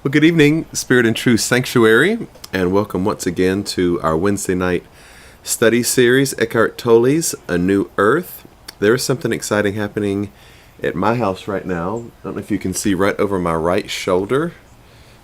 Well, good evening, Spirit and Truth Sanctuary, and welcome once again to our Wednesday night study series, Eckhart Tolle's A New Earth. There is something exciting happening at my house right now. I don't know if you can see right over my right shoulder,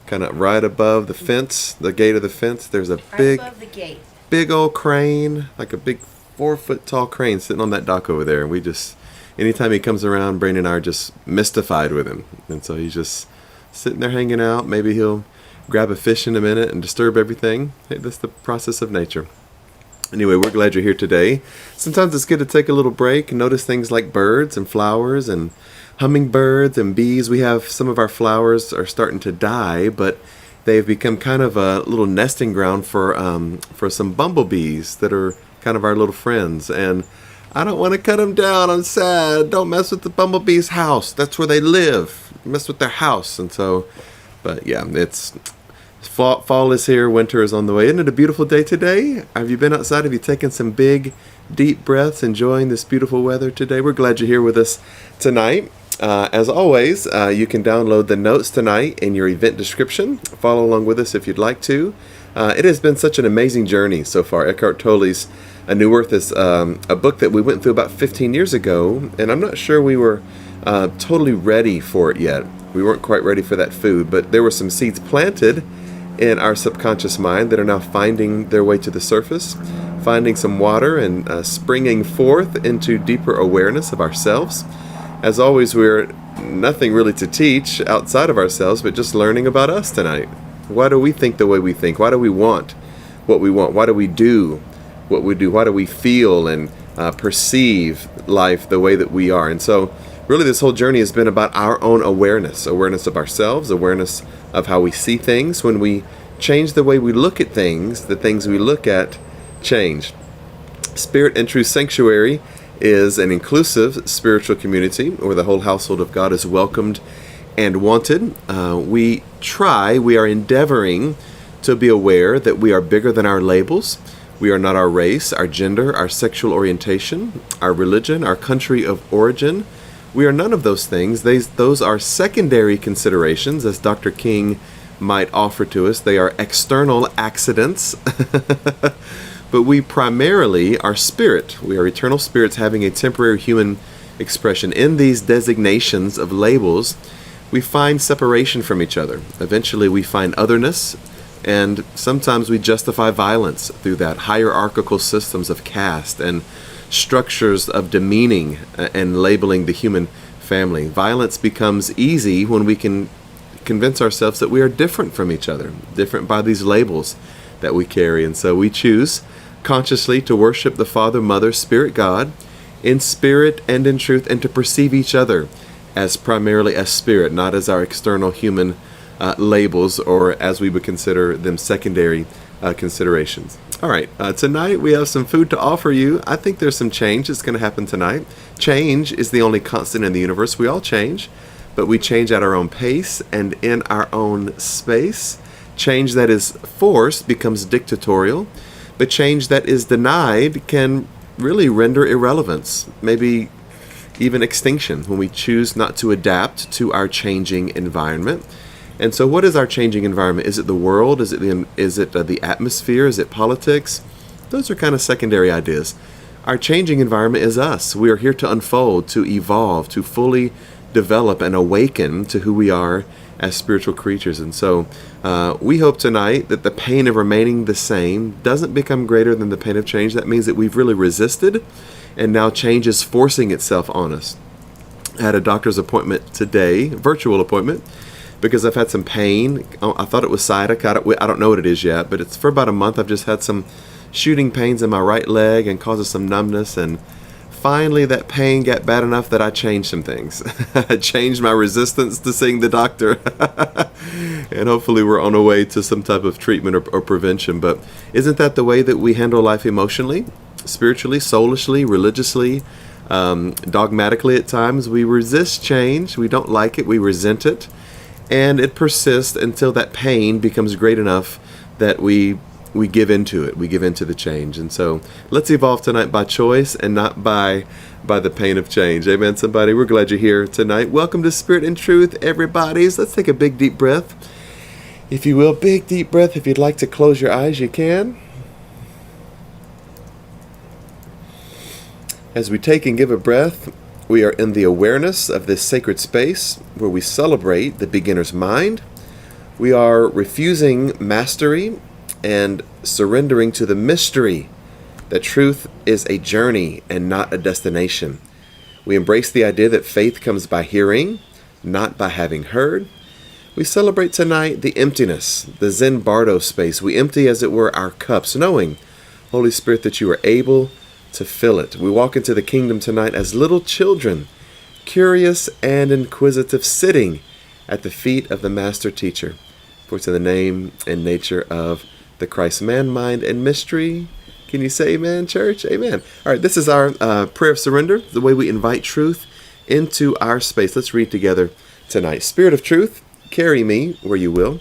kind of right above the fence, the gate of the fence. There's a Above the gate. big old crane, like a big 4-foot tall crane sitting on that dock over there. And we just, anytime he comes around, Brandon and I are just mystified with him. And so he's just sitting there hanging out. Maybe he'll grab a fish in a minute and disturb everything. Hey, that's the process of nature. Anyway, we're glad you're here today. Sometimes it's good to take a little break and notice things like birds and flowers and hummingbirds and bees. We have some of our flowers are starting to die, but they've become kind of a little nesting ground for some bumblebees that are kind of our little friends. And I don't want to cut them down. I'm sad. Don't mess with the bumblebee's house. That's where they live. Mess with their house. And so, but yeah, it's fall is here. Winter is on the way. Isn't it a beautiful day today? Have you been outside? Have you taken some big, deep breaths, enjoying this beautiful weather today? We're glad you're here with us tonight. As always, you can download the notes tonight in your event description. Follow along with us if you'd like to. It has been such an amazing journey so far. Eckhart Tolle's A New Earth is a book that we went through about 15 years ago, and I'm not sure we were totally ready for it yet. We weren't quite ready for that food, but there were some seeds planted in our subconscious mind that are now finding their way to the surface, finding some water and springing forth into deeper awareness of ourselves. As always, we're nothing really to teach outside of ourselves, but just learning about us tonight. Why do we think the way we think? Why do we want what we want? Why do we do what we do? Why do we feel and perceive life the way that we are? And so really this whole journey has been about our own awareness of ourselves, awareness of how we see things. When we change the way we look at things, the things we look at change. Spirit and Truth Sanctuary is an inclusive spiritual community where the whole household of God is welcomed and wanted. We are endeavoring to be aware that we are bigger than our labels. We are not our race, our gender, our sexual orientation, our religion, our country of origin. We are none of those things. Those are secondary considerations, as Dr. King might offer to us. They are external accidents. But we primarily are spirit. We are eternal spirits having a temporary human expression. In these designations of labels, we find separation from each other. Eventually we find otherness, and sometimes we justify violence through that. Hierarchical systems of caste and structures of demeaning and labeling the human family. Violence becomes easy when we can convince ourselves that we are different from each other, different by these labels that we carry. And so we choose consciously to worship the Father, Mother, Spirit, God, in spirit and in truth, and to perceive each other as primarily as spirit, not as our external human labels, or as we would consider them secondary considerations. All right, tonight we have some food to offer you. I think there's some change that's going to happen tonight. Change is the only constant in the universe. We all change, but we change at our own pace and in our own space. Change that is forced becomes dictatorial, but change that is denied can really render irrelevance, maybe even extinction, when we choose not to adapt to our changing environment. And so what is our changing environment? Is it the world? Is it the atmosphere? Is it politics? Those are kind of secondary ideas. Our changing environment is us. We are here to unfold, to evolve, to fully develop and awaken to who we are as spiritual creatures. And so we hope tonight that the pain of remaining the same doesn't become greater than the pain of change. That means that we've really resisted, and now change is forcing itself on us. I had a doctor's appointment today, virtual appointment, because I've had some pain. I thought it was sciatica. I don't know what it is yet, but it's for about a month. I've just had some shooting pains in my right leg and causes some numbness. And finally, that pain got bad enough that I changed some things. I changed my resistance to seeing the doctor. And hopefully we're on our way to some type of treatment or prevention. But isn't that the way that we handle life emotionally, spiritually, soulishly, religiously, dogmatically at times? We resist change. We don't like it. We resent it. And it persists until that pain becomes great enough that we give into it. We give into the change. And so let's evolve tonight by choice and not by the pain of change. Amen, somebody. We're glad you're here tonight. Welcome to Spirit and Truth, everybody. So let's take a big, deep breath If you will, big deep breath. If you'd like to close your eyes, you can. As we take and give a breath, we are in the awareness of this sacred space where we celebrate the beginner's mind. We are refusing mastery and surrendering to the mystery that truth is a journey and not a destination. We embrace the idea that faith comes by hearing, not by having heard. We celebrate tonight the emptiness, the Zen Bardo space. We empty, as it were, our cups, knowing, Holy Spirit, that you are able to fill it. We walk into the kingdom tonight as little children, curious and inquisitive, sitting at the feet of the Master Teacher. For it's in the name and nature of the Christ man, mind, and mystery. Can you say amen, church? Amen. All right, this is our prayer of surrender, the way we invite truth into our space. Let's read together tonight. Spirit of truth, carry me where you will.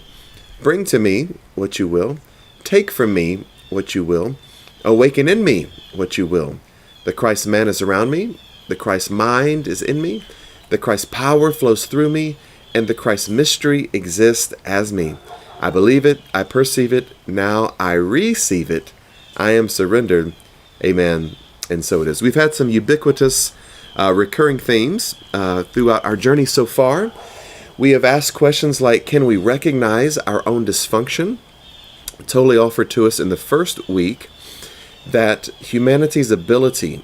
Bring to me what you will. Take from me what you will. Awaken in me what you will. The Christ man is around me. The Christ mind is in me. The Christ power flows through me. And the Christ mystery exists as me. I believe it. I perceive it. Now I receive it. I am surrendered. Amen. And so it is. We've had some ubiquitous recurring themes throughout our journey so far. We have asked questions like, can we recognize our own dysfunction? Tolle offered to us in the first week that humanity's ability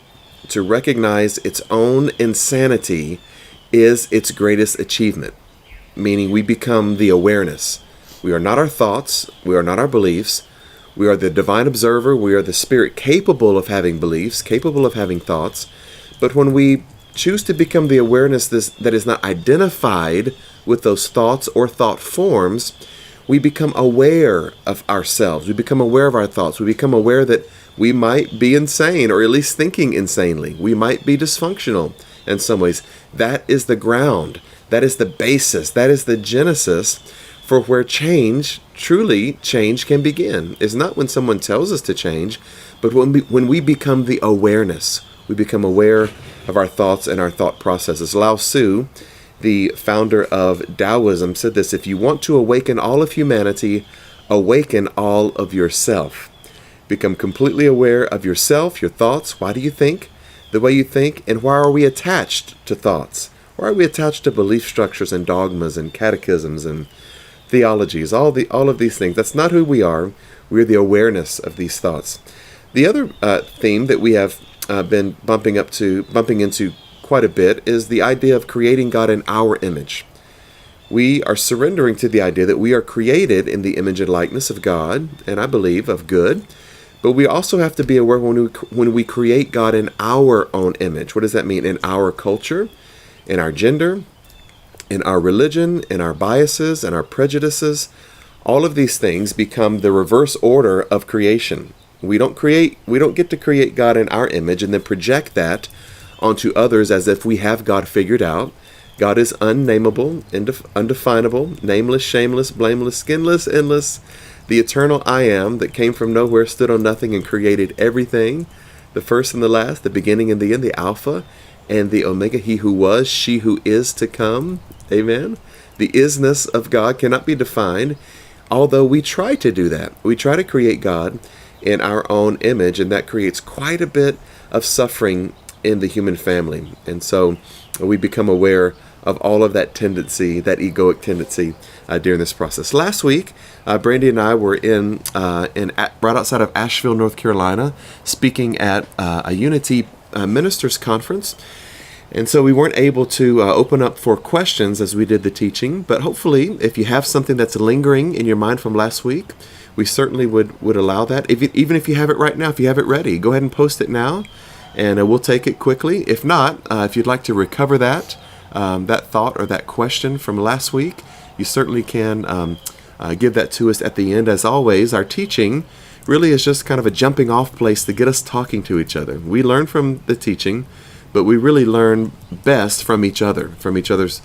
to recognize its own insanity is its greatest achievement, meaning we become the awareness. We are not our thoughts. We are not our beliefs. We are the divine observer. We are the spirit capable of having beliefs, capable of having thoughts. But when we choose to become the awareness that is not identified with those thoughts or thought forms, we become aware of ourselves. We become aware of our thoughts. We become aware that we might be insane, or at least thinking insanely. We might be dysfunctional in some ways. That is the ground. That is the basis. That is the genesis for where change, truly change, can begin. It's not when someone tells us to change, but when we become the awareness. We become aware of our thoughts and our thought processes. Lao Tzu, the founder of Taoism, said this: if you want to awaken all of humanity, awaken all of yourself. Become completely aware of yourself, your thoughts. Why do you think the way you think? And why are we attached to thoughts? Why are we attached to belief structures and dogmas and catechisms and theologies? All of these things. That's not who we are. We're the awareness of these thoughts. The other theme that we have been bumping into quite a bit is the idea of creating God in our image. We are surrendering to the idea that we are created in the image and likeness of God, and I believe of good. But we also have to be aware when we create God in our own image. What does that mean? In our culture, in our gender, in our religion, in our biases, and our prejudices. All of these things become the reverse order of creation. We don't get to create God in our image and then project that onto others as if we have God figured out. God is unnameable, undefinable, nameless, shameless, blameless, skinless, endless. The eternal I am that came from nowhere, stood on nothing, and created everything. The first and the last, the beginning and the end, the Alpha and the Omega, he who was, she who is to come. Amen. The isness of God cannot be defined, although we try to do that. We try to create God in our own image, and that creates quite a bit of suffering in the human family. And so we become aware of all of that tendency, that egoic tendency during this process. Last week, Brandy and I were in right outside of Asheville, North Carolina, speaking at a Unity Ministers Conference. And so we weren't able to open up for questions as we did the teaching, but hopefully if you have something that's lingering in your mind from last week, we certainly would allow that. Even if you have it right now, if you have it ready, go ahead and post it now, and we'll take it quickly. If not, if you'd like to recover that thought or that question from last week, you certainly can give that to us at the end. As always, our teaching really is just kind of a jumping off place to get us talking to each other. We learn from the teaching, but we really learn best from each other, from each other's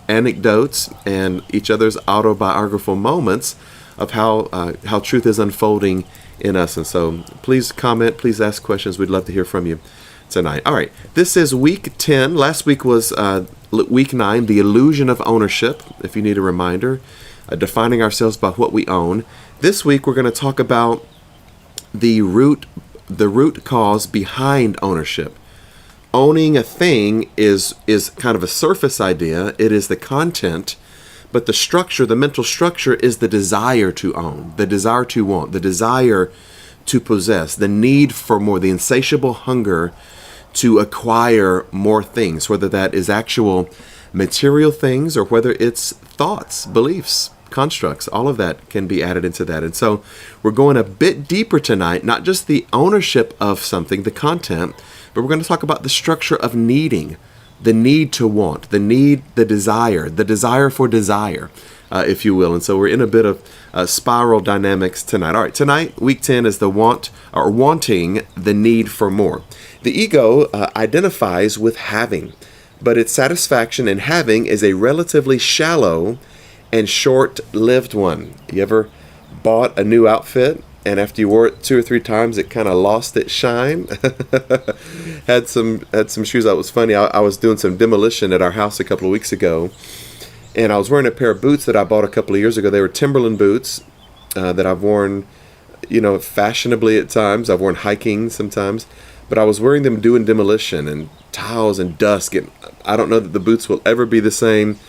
anecdotes and each other's autobiographical moments of how truth is unfolding in us. And so please comment, please ask questions. We'd love to hear from you tonight. All right, this is week 10. Last week was week 9, the illusion of ownership, if you need a reminder. defining ourselves by what we own. This week we're going to talk about the root cause behind ownership. Owning a thing is kind of a surface idea. It is the content, but the structure, the mental structure, is the desire to own, the desire to want, the desire to possess, the need for more, the insatiable hunger to acquire more things, whether that is actual material things or whether it's thoughts, beliefs, constructs. All of that can be added into that. And so we're going a bit deeper tonight, not just the ownership of something, the content, but we're going to talk about the structure of needing, the need to want, the need, the desire for desire, if you will. And so we're in a bit of spiral dynamics tonight. All right, tonight, week 10 is the wanting, the need for more. The ego identifies with having, but its satisfaction in having is a relatively shallow and short-lived one. You ever bought a new outfit and after you wore it 2 or 3 times, it kind of lost its shine? had some shoes. That was funny. I was doing some demolition at our house a couple of weeks ago, and I was wearing a pair of boots that I bought a couple of years ago. They were Timberland boots that I've worn, fashionably at times. I've worn hiking sometimes, but I was wearing them doing demolition, and tiles and dust. I don't know that the boots will ever be the same.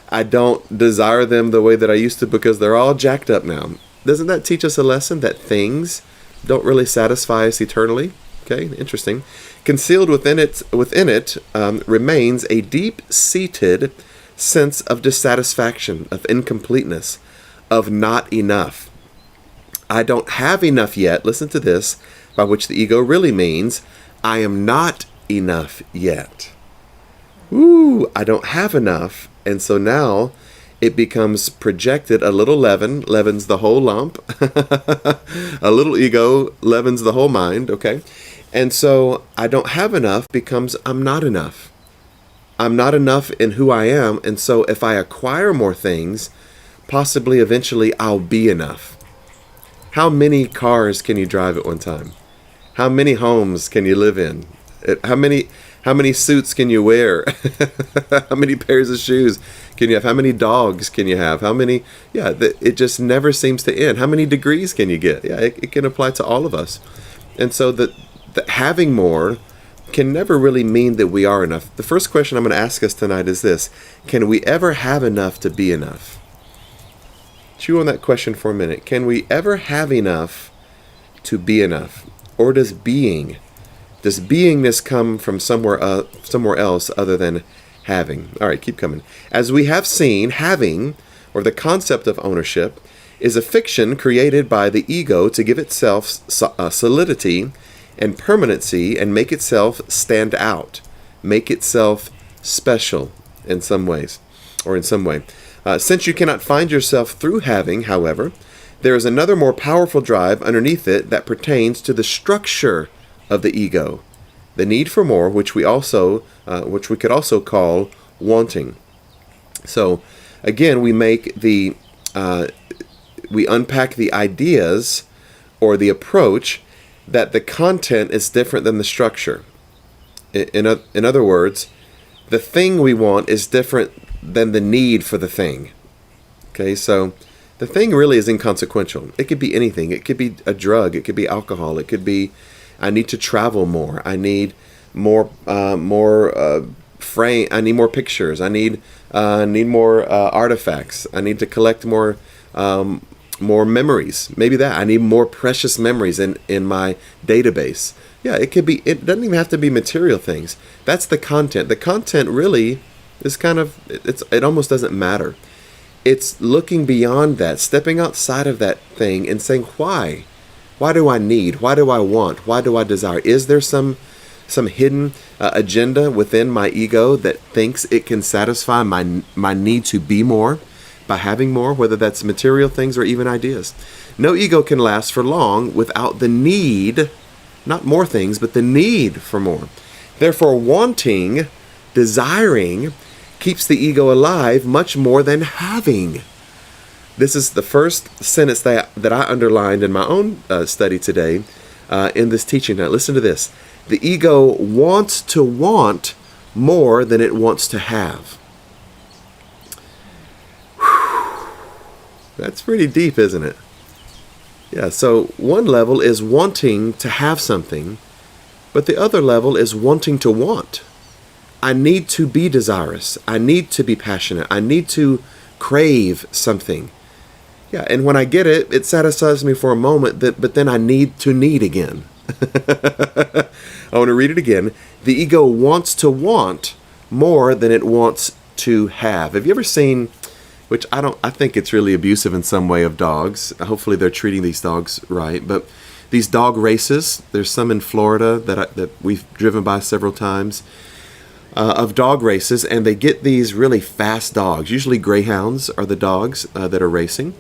I don't desire them the way that I used to because they're all jacked up now. Doesn't that teach us a lesson that things don't really satisfy us eternally? Okay, interesting. Concealed within it remains a deep-seated sense of dissatisfaction, of incompleteness, of not enough. I don't have enough yet. Listen to this, by which the ego really means I am not enough yet. Ooh, I don't have enough. And so now it becomes projected. A little leaven leavens the whole lump. A little ego leavens the whole mind, okay? And so I don't have enough becomes I'm not enough. I'm not enough in who I am. And so if I acquire more things, possibly eventually I'll be enough. How many cars can you drive at one time? How many homes can you live in? How many suits can you wear? How many pairs of shoes can you have? How many dogs can you have? It just never seems to end. How many degrees can you get? Yeah, it can apply to all of us. And so that having more can never really mean that we are enough. The first question I'm going to ask us tonight is this: can we ever have enough to be enough? Chew on that question for a minute. Can we ever have enough to be enough? Or does beingness come from somewhere else other than having? All right, keep coming. As we have seen, having, or the concept of ownership, is a fiction created by the ego to give itself solidity and permanency and make itself stand out, make itself special in some ways, or in some way. Since you cannot find yourself through having, however, there is another more powerful drive underneath it that pertains to the structure of the ego, the need for more, which we could also call wanting. So, again, we unpack the ideas or the approach that the content is different than the structure. In other words, the thing we want is different than the need for the thing. Okay, so the thing really is inconsequential. It could be anything. It could be a drug. It could be alcohol. It could be I need to travel more. I need more frame. I need more pictures. I need more artifacts. I need to collect more memories. Maybe that I need more precious memories in my database. Yeah, it could be. It doesn't even have to be material things. That's the content. The content really is it almost doesn't matter. It's looking beyond that, stepping outside of that thing and saying, why? Why do I need? Why do I want? Why do I desire? Is there some hidden agenda within my ego that thinks it can satisfy my need to be more by having more, whether that's material things or even ideas? No ego can last for long without the need, not more things, but the need for more. Therefore, wanting, desiring, keeps the ego alive much more than having. This is the first sentence that I underlined in my own study today in this teaching. Now, listen to this. The ego wants to want more than it wants to have. That's pretty deep, isn't it? Yeah, so one level is wanting to have something, but the other level is wanting to want. I need to be desirous. I need to be passionate. I need to crave something. Yeah, and when I get it, it satisfies me for a moment, but then I need to need again. I want to read it again. The ego wants to want more than it wants to have. Have you ever seen, which I think it's really abusive in some way, of dogs. Hopefully they're treating these dogs right, but these dog races, there's some in Florida that we've driven by several times, of dog races, and they get these really fast dogs. Usually greyhounds are the dogs that are racing,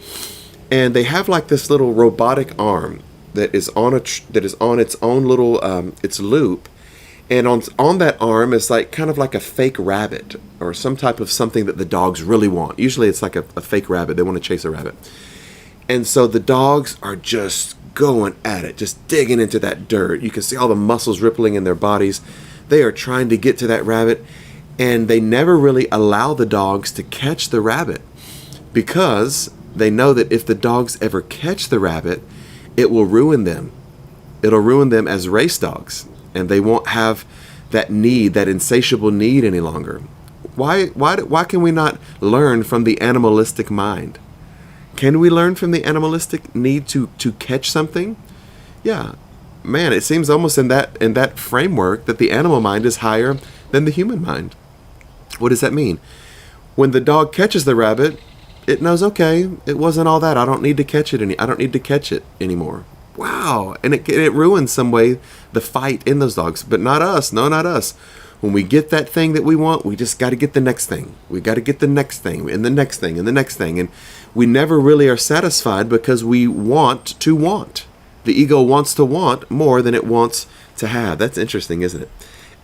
and they have like this little robotic arm that is on its own little its loop, and on that arm is like kind of like a fake rabbit or some type of something that the dogs really want. Usually it's like a fake rabbit. They want to chase a rabbit, and so the dogs are just going at it, just digging into that dirt. You can see all the muscles rippling in their bodies. They are trying to get to that rabbit, and they never really allow the dogs to catch the rabbit because they know that if the dogs ever catch the rabbit, it will ruin them. It'll ruin them as race dogs, and they won't have that need, that insatiable need any longer. Why can we not learn from the animalistic mind? Can we learn from the animalistic need to catch something? Yeah. Man, it seems almost in that framework that the animal mind is higher than the human mind. What does that mean? When the dog catches the rabbit, it knows, okay, it wasn't all that. I don't need to catch it I don't need to catch it anymore. Wow. And it ruins some way the fight in those dogs, but not us. No, not us. When we get that thing that we want, we just got to get the next thing. We got to get the next thing and the next thing and the next thing. And we never really are satisfied because we want to want. The ego wants to want more than it wants to have. That's interesting, isn't it?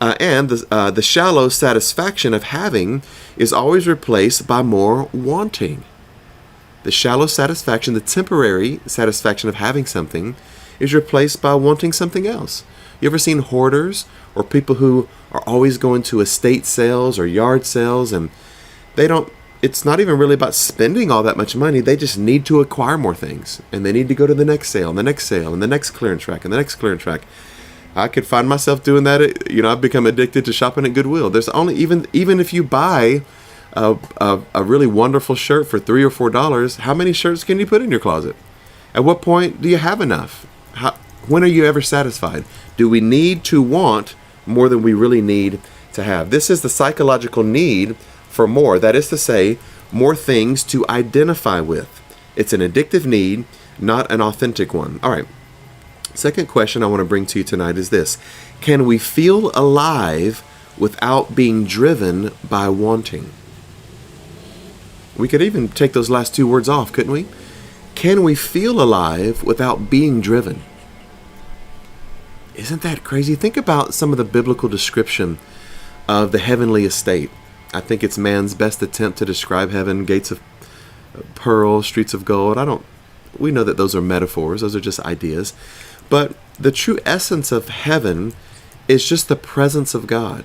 And the shallow satisfaction of having is always replaced by more wanting. The shallow satisfaction, the temporary satisfaction of having something, is replaced by wanting something else. You ever seen hoarders or people who are always going to estate sales or yard sales, and it's not even really about spending all that much money. They just need to acquire more things, and they need to go to the next sale and the next sale and the next clearance rack and the next clearance rack. I could find myself doing that. I've become addicted to shopping at Goodwill. There's only, even if you buy a really wonderful shirt for $3 or $4, how many shirts can you put in your closet? At what point do you have enough? When are you ever satisfied? Do we need to want more than we really need to have? This is the psychological need for more. That is to say, more things to identify with. It's an addictive need, not an authentic one. All right. Second question I want to bring to you tonight is this. Can we feel alive without being driven by wanting? We could even take those last two words off, couldn't we? Can we feel alive without being driven? Isn't that crazy? Think about some of the biblical description of the heavenly estate. I think it's man's best attempt to describe heaven. Gates of pearl, streets of gold. We know that those are metaphors. Those are just ideas. But the true essence of heaven is just the presence of God.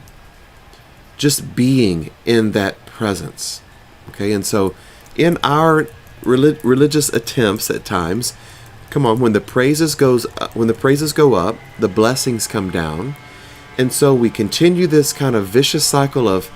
Just being in that presence. Okay, and so in our religious attempts at times, come on, when the praises go up, the blessings come down. And so we continue this kind of vicious cycle of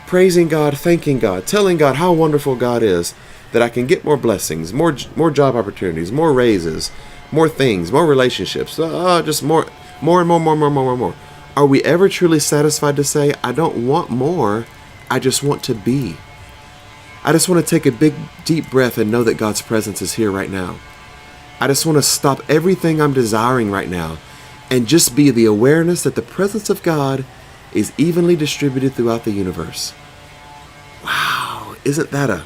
praising God, thanking God, telling God how wonderful God is, that I can get more blessings, more job opportunities, more raises, more things, more relationships, just more and more. Are we ever truly satisfied to say, I don't want more, I just want to be? I just want to take a big, deep breath and know that God's presence is here right now. I just want to stop everything I'm desiring right now and just be the awareness that the presence of God is evenly distributed throughout the universe. Wow, isn't that a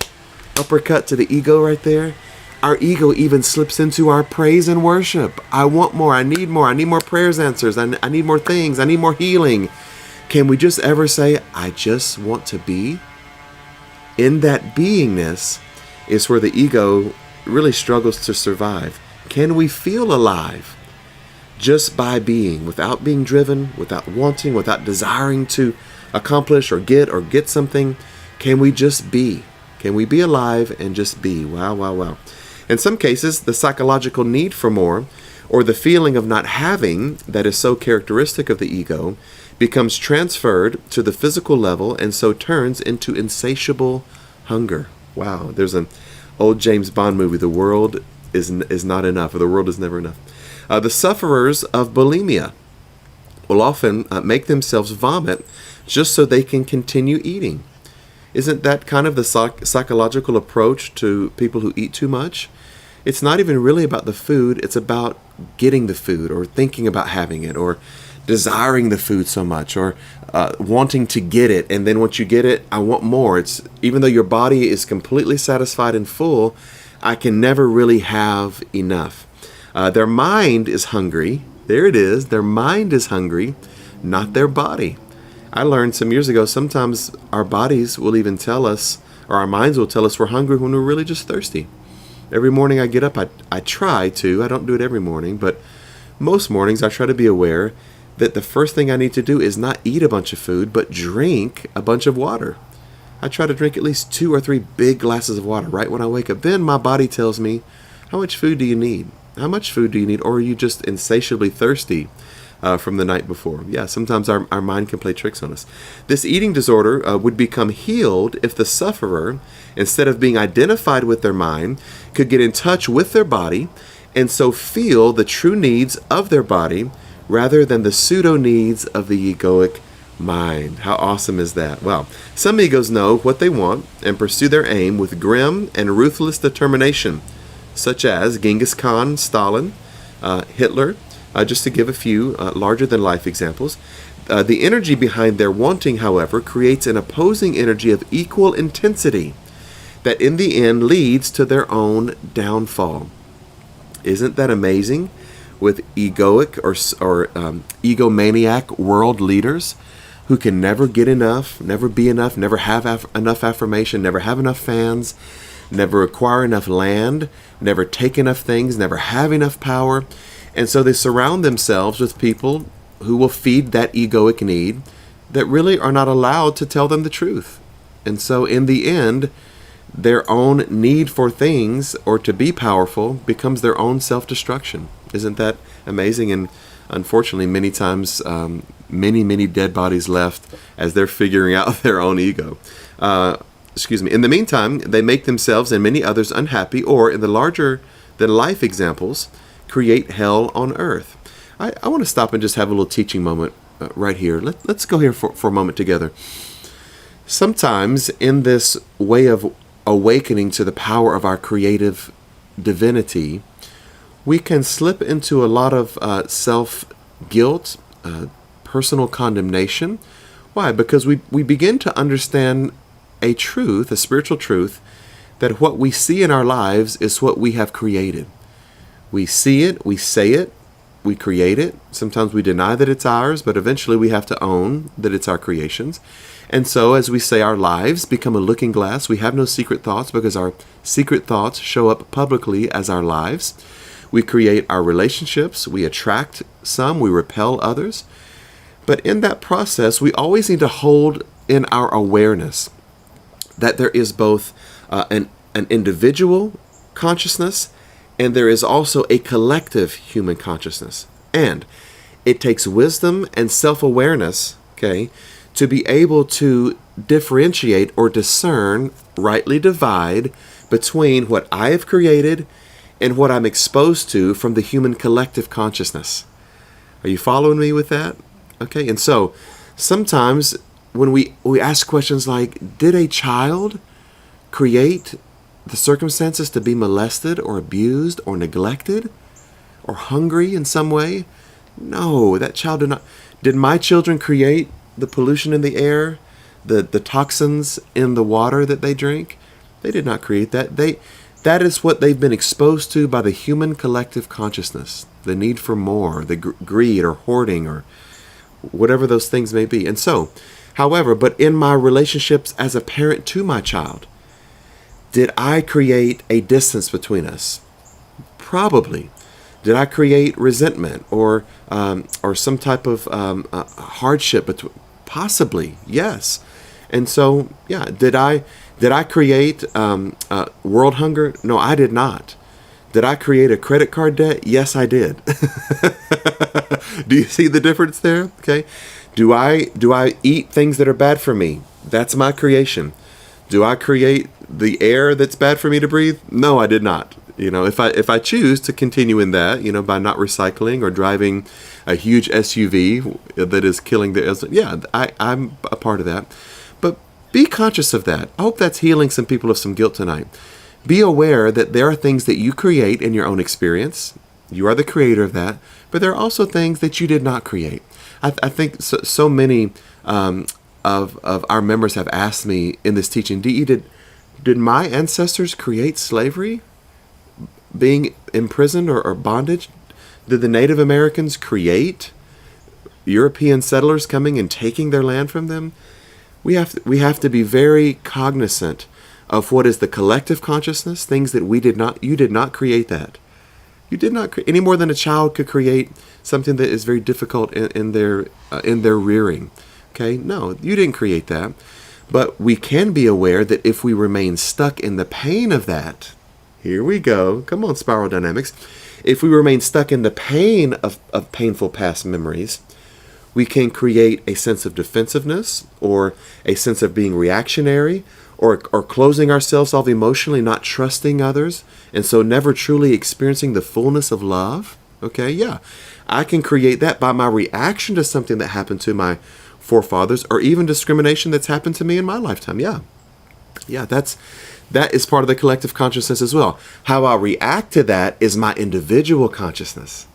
uppercut to the ego right there? Our ego even slips into our praise and worship. I want more, I need more prayers answers, I need more things, I need more healing. Can we just ever say, I just want to be? In that beingness is where the ego really struggles to survive. Can we feel alive just by being, without being driven, without wanting, without desiring to accomplish or get something? Can we just be? Can we be alive and just be? Wow, wow, wow. In some cases, the psychological need for more, or the feeling of not having that is so characteristic of the ego, becomes transferred to the physical level and so turns into insatiable hunger. Wow, there's an old James Bond movie, The World is Not Enough, or The World is Never Enough. The sufferers of bulimia will often make themselves vomit just so they can continue eating. Isn't that kind of the psychological approach to people who eat too much? It's not even really about the food, it's about getting the food, or thinking about having it, or desiring the food so much, or wanting to get it, and then once you get it, I want more. It's even though your body is completely satisfied and full, I can never really have enough. Their mind is hungry. There it is. Their mind is hungry, not their body. I learned some years ago, sometimes our bodies will even tell us, or our minds will tell us we're hungry when we're really just thirsty. Every morning I get up, I try to, I don't do it every morning, but most mornings I try to be aware that the first thing I need to do is not eat a bunch of food, but drink a bunch of water. I try to drink at least 2 or 3 big glasses of water right when I wake up. Then my body tells me, how much food do you need? How much food do you need? Or are you just insatiably thirsty from the night before? Yeah, sometimes our mind can play tricks on us. This eating disorder would become healed if the sufferer, instead of being identified with their mind, could get in touch with their body and so feel the true needs of their body rather than the pseudo needs of the egoic mind. How awesome is that? Well, some egos know what they want and pursue their aim with grim and ruthless determination, such as Genghis Khan, Stalin, Hitler, just to give a few larger-than-life examples. The energy behind their wanting, however, creates an opposing energy of equal intensity that in the end leads to their own downfall. Isn't that amazing? With egoic or egomaniac world leaders who can never get enough, never be enough, never have enough affirmation, never have enough fans, never acquire enough land, never take enough things, never have enough power. And so they surround themselves with people who will feed that egoic need that really are not allowed to tell them the truth. And so in the end, their own need for things or to be powerful becomes their own self-destruction. Isn't that amazing? And unfortunately, many times, many dead bodies left as they're figuring out their own ego. In the meantime, they make themselves and many others unhappy, or in the larger-than-life examples, create hell on earth. I want to stop and just have a little teaching moment right here. Let's go here for a moment together. Sometimes in this way of awakening to the power of our creative divinity, we can slip into a lot of self-guilt, personal condemnation. Why? Because we begin to understand a truth, a spiritual truth, that what we see in our lives is what we have created. We see it, we say it, we create it. Sometimes we deny that it's ours, but eventually we have to own that it's our creations. And so as we say, our lives become a looking glass. We have no secret thoughts because our secret thoughts show up publicly as our lives. We create our relationships. We attract some. We repel others. But in that process, we always need to hold in our awareness that there is both an individual consciousness and there is also a collective human consciousness. And it takes wisdom and self-awareness, okay, to be able to differentiate or discern, rightly divide between what I have created and what I'm exposed to from the human collective consciousness. Are you following me with that? Okay, and so sometimes when we ask questions like, did a child create the circumstances to be molested or abused or neglected or hungry in some way? No, that child did not. Did my children create the pollution in the air, the toxins in the water that they drink? They did not create that. That is what they've been exposed to by the human collective consciousness, the need for more, the greed or hoarding or whatever those things may be. And so, however, but in my relationships as a parent to my child, did I create a distance between us? Probably. Did I create resentment or some type of hardship? Possibly, yes. And so, yeah, did I Did I create world hunger? No, I did not. Did I create a credit card debt? Yes, I did. Do you see the difference there? Okay. Do I eat things that are bad for me? That's my creation. Do I create the air that's bad for me to breathe? No, I did not. If I choose to continue in that, by not recycling or driving a huge SUV that is killing I'm a part of that. But be conscious of that. I hope that's healing some people of some guilt tonight. Be aware that there are things that you create in your own experience. You are the creator of that. But there are also things that you did not create. I think so many of our members have asked me in this teaching, D.E., did my ancestors create slavery? Being imprisoned or bondage? Did the Native Americans create European settlers coming and taking their land from them? We have to be very cognizant of what is the collective consciousness, things that you did not create that. You did not any more than a child could create something that is very difficult in their rearing. Okay? No, you didn't create that. But we can be aware that if we remain stuck in the pain of that, here we go. Come on, spiral dynamics. If we remain stuck in the pain of painful past memories, we can create a sense of defensiveness or a sense of being reactionary or closing ourselves off emotionally, not trusting others, and so never truly experiencing the fullness of love. Okay, yeah. I can create that by my reaction to something that happened to my forefathers or even discrimination that's happened to me in my lifetime. Yeah. Yeah, that is part of the collective consciousness as well. How I react to that is my individual consciousness.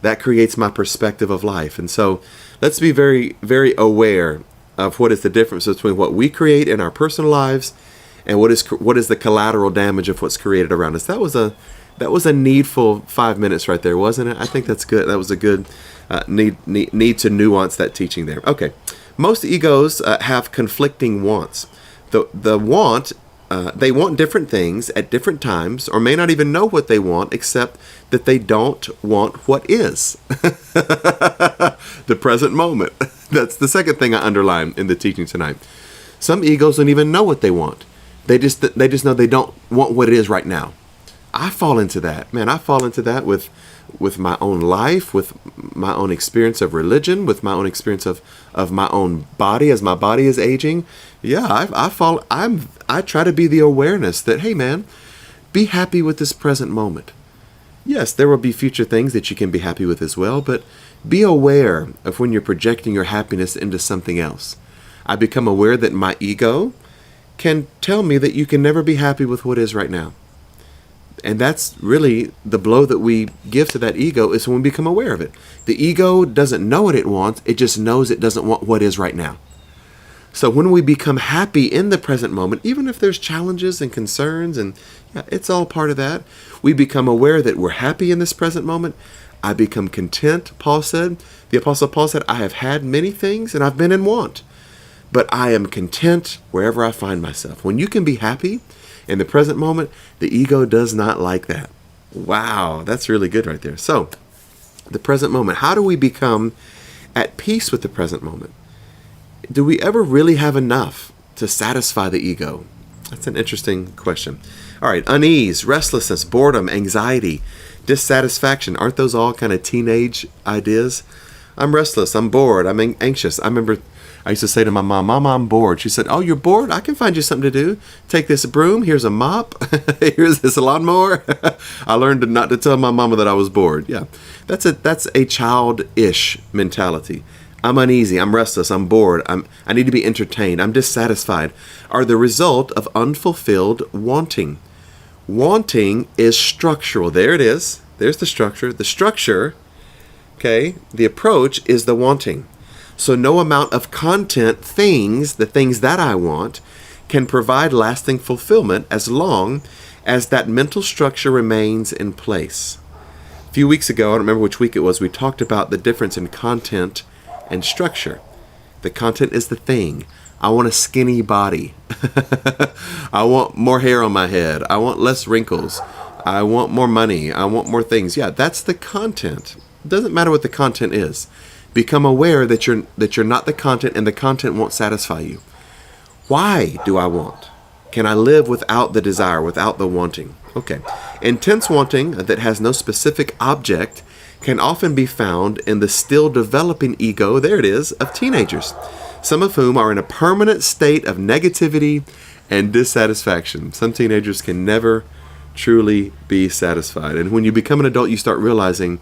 That creates my perspective of life. And so let's be very, very aware of what is the difference between what we create in our personal lives and what is the collateral damage of what's created around us. That was a needful 5 minutes right there, wasn't it? I think that's good. That was a good need to nuance that teaching there. Okay. Most egos have conflicting wants. The want, they want different things at different times, or may not even know what they want, except that they don't want what is. The present moment. That's the second thing I underline in the teaching tonight. Some egos don't even know what they want. They just know they don't want what it is right now. I fall into that. Man, I fall into that with my own life, with my own experience of religion, with my own experience of my own body as my body is aging. Yeah, I try to be the awareness that, hey man, be happy with this present moment. Yes, there will be future things that you can be happy with as well, but be aware of when you're projecting your happiness into something else. I become aware that my ego can tell me that you can never be happy with what is right now. And that's really the blow that we give to that ego, is when we become aware of it. The ego doesn't know what it wants. It just knows it doesn't want what is right now. So when we become happy in the present moment, even if there's challenges and concerns, and yeah, it's all part of that, we become aware that we're happy in this present moment. I become content, Paul said. The Apostle Paul said, I have had many things and I've been in want, but I am content wherever I find myself. When you can be happy in the present moment, the ego does not like that. Wow, that's really good right there. So, the present moment. How do we become at peace with the present moment? Do we ever really have enough to satisfy the ego? That's an interesting question. All right, unease, restlessness, boredom, anxiety, dissatisfaction. Aren't those all kind of teenage ideas? I'm restless, I'm bored, I'm anxious. I remember I used to say to my mom, Mama, I'm bored. She said, oh, you're bored? I can find you something to do. Take this broom. Here's a mop. Here's this lawnmower. I learned not to tell my mama that I was bored. Yeah, that's a childish mentality. I'm uneasy. I'm restless. I'm bored. I need to be entertained. I'm dissatisfied. Are the result of unfulfilled wanting. Wanting is structural. There it is. There's the structure. The structure, okay, the approach is the wanting. So no amount of content, the things that I want, can provide lasting fulfillment as long as that mental structure remains in place. A few weeks ago, I don't remember which week it was, we talked about the difference in content and structure. The content is the thing. I want a skinny body. I want more hair on my head. I want less wrinkles. I want more money. I want more things. Yeah, that's the content. It doesn't matter what the content is. Become aware that you're not the content, and the content won't satisfy you. Why do I want? Can I live without the desire, without the wanting? Okay. Intense wanting that has no specific object can often be found in the still developing ego, there it is, of teenagers, some of whom are in a permanent state of negativity and dissatisfaction. Some teenagers can never truly be satisfied. And when you become an adult, you start realizing,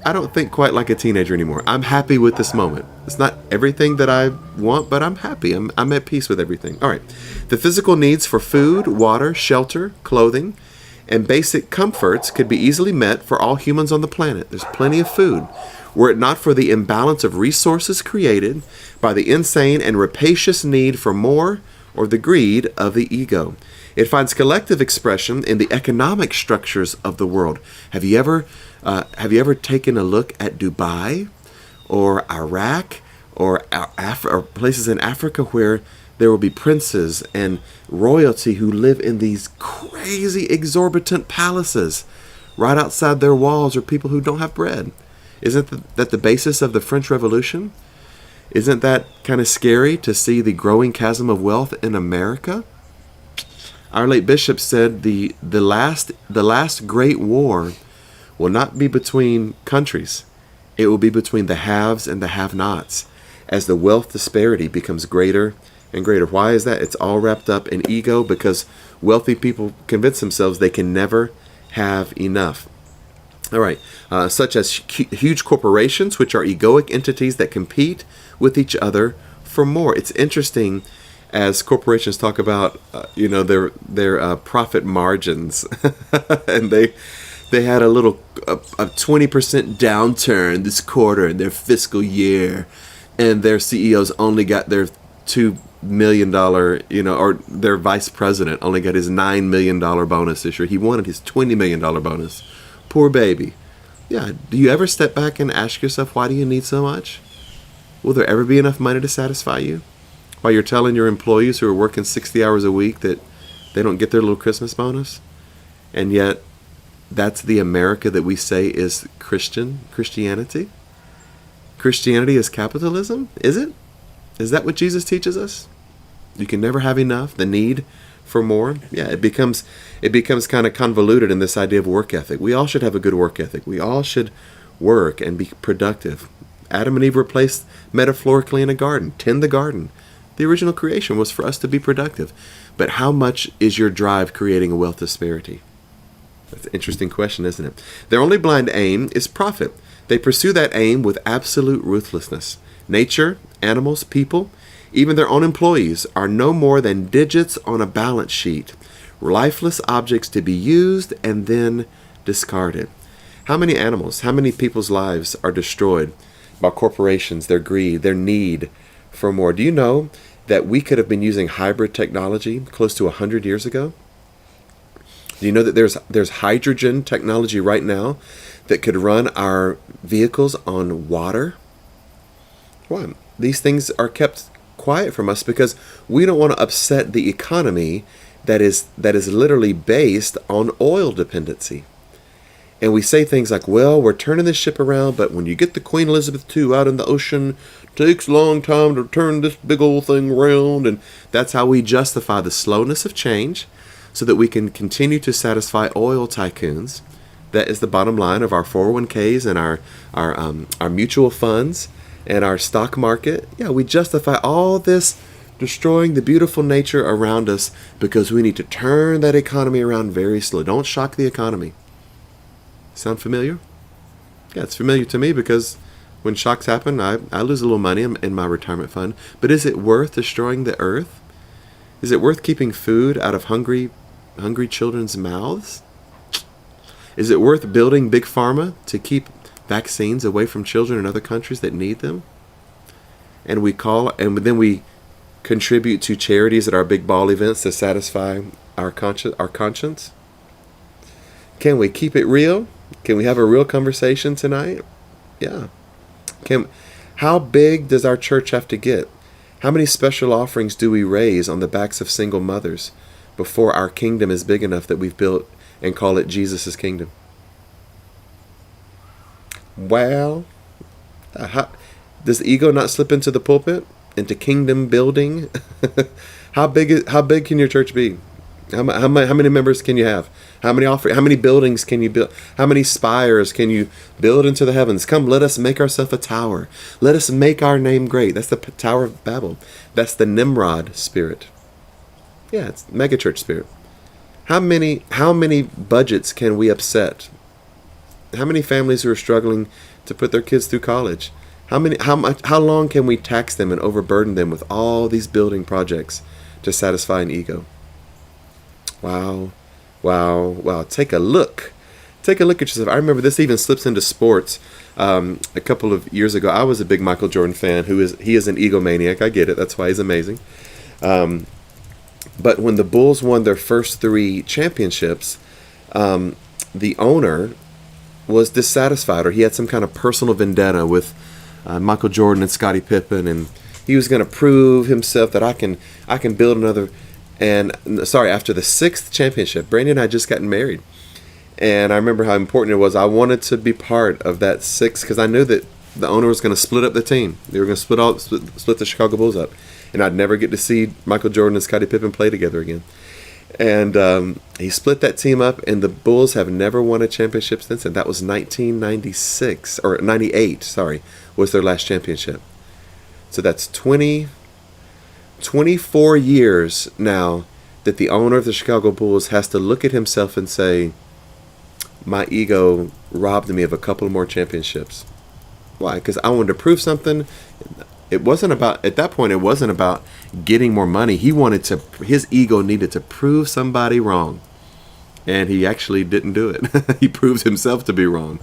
I don't think quite like a teenager anymore. I'm happy with this moment. It's not everything that I want, but I'm happy. I'm at peace with everything. All right. The physical needs for food, water, shelter, clothing, and basic comforts could be easily met for all humans on the planet. There's plenty of food. Were it not for the imbalance of resources created by the insane and rapacious need for more, or the greed of the ego. It finds collective expression in the economic structures of the world. Have you ever taken a look at Dubai or Iraq or places in Africa where there will be princes and royalty who live in these crazy exorbitant palaces? Right outside their walls are people who don't have bread. Isn't that the basis of the French Revolution? Isn't that kind of scary to see the growing chasm of wealth in America? Our late bishop said the last great war will not be between countries. It will be between the haves and the have-nots as the wealth disparity becomes greater and greater. Why is that? It's all wrapped up in ego, because wealthy people convince themselves they can never have enough. All right, such as huge corporations, which are egoic entities that compete with each other for more. It's interesting as corporations talk about, their profit margins, and they had a 20% downturn this quarter in their fiscal year, and their CEOs only got their $2 million, or their vice president only got his $9 million bonus this year. He wanted his $20 million bonus. Poor baby. Yeah, do you ever step back and ask yourself, why do you need so much? Will there ever be enough money to satisfy you? While you're telling your employees who are working 60 hours a week that they don't get their little Christmas bonus? And yet, that's the America that we say is Christianity? Christianity is capitalism? Is it? Is that what Jesus teaches us? You can never have enough, the need for more. Yeah, it becomes kind of convoluted in this idea of work ethic. We all should have a good work ethic. We all should work and be productive. Adam and Eve were placed metaphorically in a garden. Tend the garden. The original creation was for us to be productive. But how much is your drive creating a wealth disparity? That's an interesting question, isn't it? Their only blind aim is profit. They pursue that aim with absolute ruthlessness. Nature, animals, people, even their own employees are no more than digits on a balance sheet, lifeless objects to be used and then discarded. How many animals, how many people's lives are destroyed by corporations, their greed, their need for more? Do you know that we could have been using hybrid technology close to 100 years ago? Do you know that there's hydrogen technology right now that could run our vehicles on water? Why? These things are kept quiet from us because we don't want to upset the economy that is literally based on oil dependency. And we say things like, well, we're turning this ship around, but when you get the Queen Elizabeth II out in the ocean, it takes a long time to turn this big old thing around. And that's how we justify the slowness of change so that we can continue to satisfy oil tycoons. That is the bottom line of our 401ks and our mutual funds and our stock market. Yeah, we justify all this destroying the beautiful nature around us because we need to turn that economy around very slowly. Don't shock the economy. Sound familiar? Yeah, it's familiar to me because when shocks happen, I lose a little money in my retirement fund. But is it worth destroying the earth? Is it worth keeping food out of hungry children's mouths? Is it worth building big pharma to keep vaccines away from children in other countries that need them? And then we contribute to charities at our big ball events to satisfy our conscience? Can we keep it real? Can we have a real conversation tonight? Yeah. How big does our church have to get? How many special offerings do we raise on the backs of single mothers before our kingdom is big enough that we've built and call it Jesus' kingdom? Well, does the ego not slip into the pulpit, into kingdom building? How big can your church be? How many members can you have? How many buildings can you build? How many spires can you build into the heavens? Come, let us make ourselves a tower. Let us make our name great. That's the Tower of Babel. That's the Nimrod spirit. Yeah, it's megachurch spirit. How many budgets can we upset? How many families who are struggling to put their kids through college? How long can we tax them and overburden them with all these building projects to satisfy an ego? Wow. Take a look at yourself. I remember this even slips into sports. A couple of years ago, I was a big Michael Jordan fan. He is an egomaniac. I get it. That's why he's amazing. But when the Bulls won their first 3 championships, the owner was dissatisfied, or he had some kind of personal vendetta with Michael Jordan and Scottie Pippen, and he was going to prove himself that I can build another. And after the 6th championship, Brandy and I had just gotten married, and I remember how important it was. I wanted to be part of that 6th because I knew that the owner was going to split up the team. They were going to split the Chicago Bulls up, and I'd never get to see Michael Jordan and Scottie Pippen play together again. And he split that team up, and the Bulls have never won a championship since then. That was 1996 or 98. Sorry, was their last championship. So that's 24 years now that the owner of the Chicago Bulls has to look at himself and say, my ego robbed me of a couple more championships. Why? Because I wanted to prove something. At that point, it wasn't about getting more money. His ego needed to prove somebody wrong. And he actually didn't do it. He proves himself to be wrong.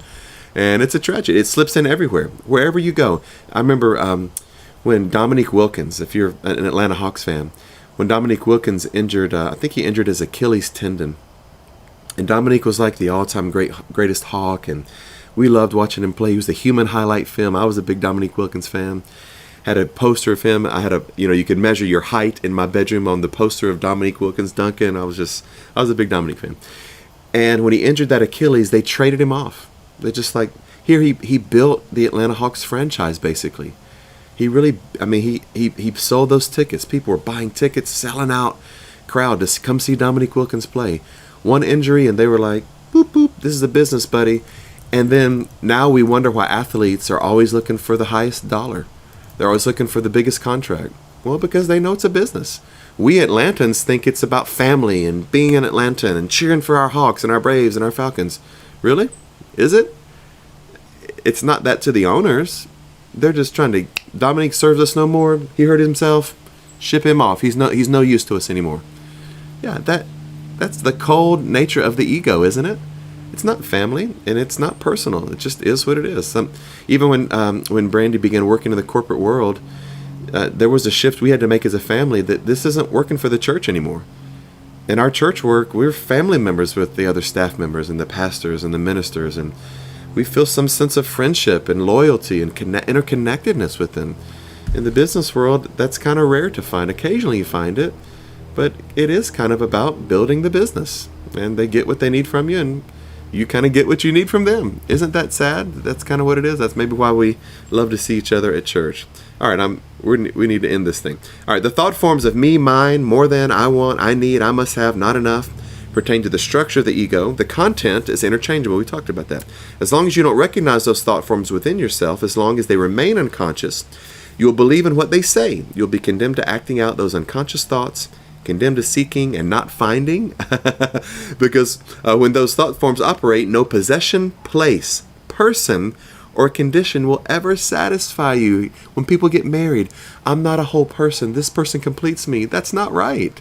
And it's a tragedy. It slips in everywhere. Wherever you go. I remember when Dominique Wilkins, if you're an Atlanta Hawks fan, when Dominique Wilkins injured, I think he injured his Achilles tendon. And Dominique was like the all-time greatest Hawk, and we loved watching him play. He was the human highlight film. I was a big Dominique Wilkins fan. Had a poster of him. I had you could measure your height in my bedroom on the poster of Dominique Wilkins dunking. I was a big Dominique fan. And when he injured that Achilles, they traded him off. They just he built the Atlanta Hawks franchise basically. He really, he sold those tickets. People were buying tickets, selling out crowd to come see Dominique Wilkins play. One injury and they were like, boop, boop, this is a business, buddy. And then now we wonder why athletes are always looking for the highest dollar. They're always looking for the biggest contract. Well, because they know it's a business. We Atlantans think it's about family and being an Atlantan and cheering for our Hawks and our Braves and our Falcons. Really? Is it? It's not that to the owners. They're just trying to, Dominique serves us no more. He hurt himself. Ship him off. He's no use to us anymore. Yeah, that's the cold nature of the ego, isn't it? It's not family and it's not personal. It just is what it is. Even when Brandy began working in the corporate world, there was a shift we had to make as a family that this isn't working for the church anymore. In our church work, we're family members with the other staff members and the pastors and the ministers, and we feel some sense of friendship and loyalty and interconnectedness with them. In the business world, that's kind of rare to find. Occasionally you find it, but it is kind of about building the business. And they get what they need from you, and you kind of get what you need from them. Isn't that sad? That's kind of what it is. That's maybe why we love to see each other at church. All right, we need to end this thing. All right, the thought forms of me, mine, more than, I want, I need, I must have, not enough, pertain to the structure of the ego. The content is interchangeable. We talked about that. As long as you don't recognize those thought forms within yourself, as long as they remain unconscious, you will believe in what they say. You'll be condemned to acting out those unconscious thoughts, condemned to seeking and not finding, because when those thought forms operate, no possession, place, person, or condition will ever satisfy you. When people get married, I'm not a whole person. This person completes me. That's not right.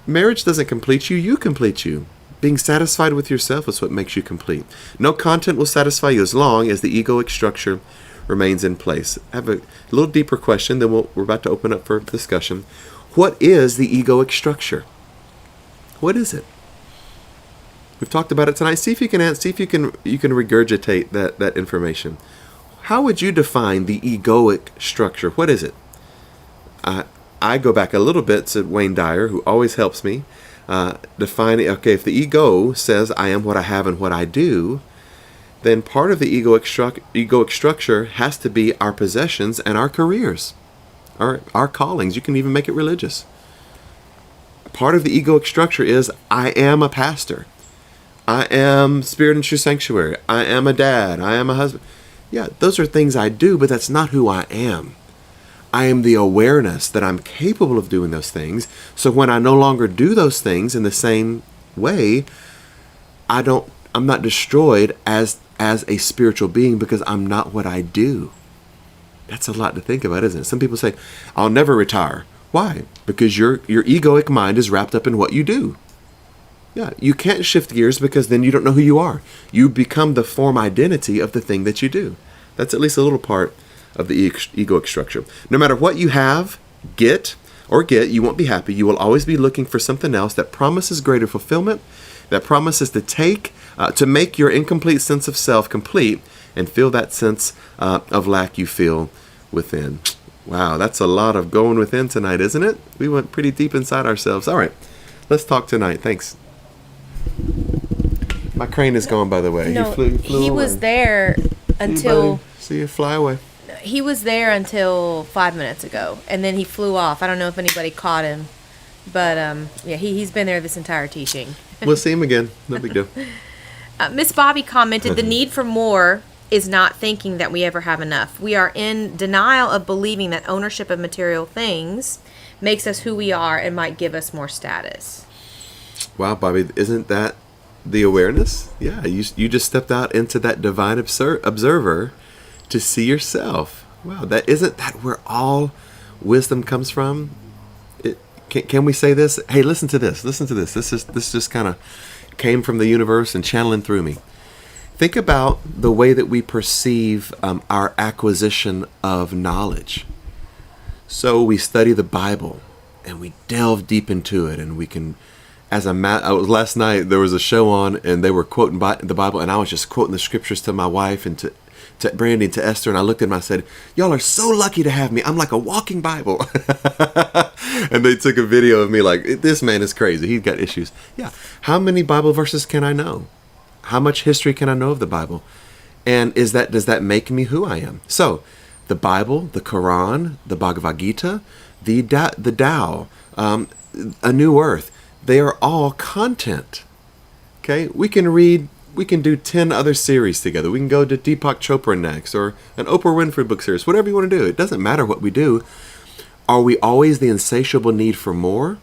Marriage doesn't complete you. You complete you. Being satisfied with yourself is what makes you complete. No content will satisfy you as long as the egoic structure remains in place. I have a little deeper question, then we're about to open up for discussion. What is the egoic structure? What is it? We've talked about it tonight. See if you can regurgitate that information. How would you define the egoic structure? What is it? I go back a little bit to Wayne Dyer, who always helps me define it. Okay, if the ego says I am what I have and what I do, then part of the egoic structure has to be our possessions and our careers, our callings. You can even make it religious. part of the egoic structure is I am a pastor. I am Spirit and True Sanctuary. I am a dad. I am a husband. Yeah, those are things I do, but that's not who I am. I am the awareness that I'm capable of doing those things. So when I no longer do those things in the same way, I'm not destroyed as a spiritual being because I'm not what I do. That's a lot to think about, isn't it? Some people say, I'll never retire. Why? Because your egoic mind is wrapped up in what you do. Yeah, you can't shift gears because then you don't know who you are. You become the form identity of the thing that you do. That's at least a little part of the egoic structure. No matter what you have, get, you won't be happy. You will always be looking for something else that promises greater fulfillment, that promises to make your incomplete sense of self complete and feel that sense of lack you feel within. Wow, that's a lot of going within tonight, isn't it? We went pretty deep inside ourselves. All right, let's talk tonight. Thanks. My crane is gone, by the way. No, he he was there until... See you fly away. He was there until 5 minutes ago, and then he flew off. I don't know if anybody caught him, but yeah, he's been there this entire teaching. We'll see him again. No big deal. Miss Bobby commented, the need for more is not thinking that we ever have enough. We are in denial of believing that ownership of material things makes us who we are and might give us more status. Wow, Bobby, isn't that the awareness? Yeah, you just stepped out into that divine observer to see yourself. Wow, isn't that where all wisdom comes from? Can we say this? Hey, listen to this. This just kind of came from the universe and channeling through me. Think about the way that we perceive our acquisition of knowledge. So we study the Bible and we delve deep into it, and we can, last night there was a show on and they were quoting the Bible, and I was just quoting the scriptures to my wife and to Brandy and to Esther, and I looked at them and I said, y'all are so lucky to have me. I'm like a walking Bible. And they took a video of me like, this man is crazy. He's got issues. Yeah. How many Bible verses can I know? How much history can I know of the Bible? And does that make me who I am? So the Bible, the Quran, the Bhagavad Gita, the Tao, A New Earth, they are all content. Okay? We can do 10 other series together. We can go to Deepak Chopra next, or an Oprah Winfrey book series, whatever you want to do. It doesn't matter what we do. Are we always the insatiable need for more?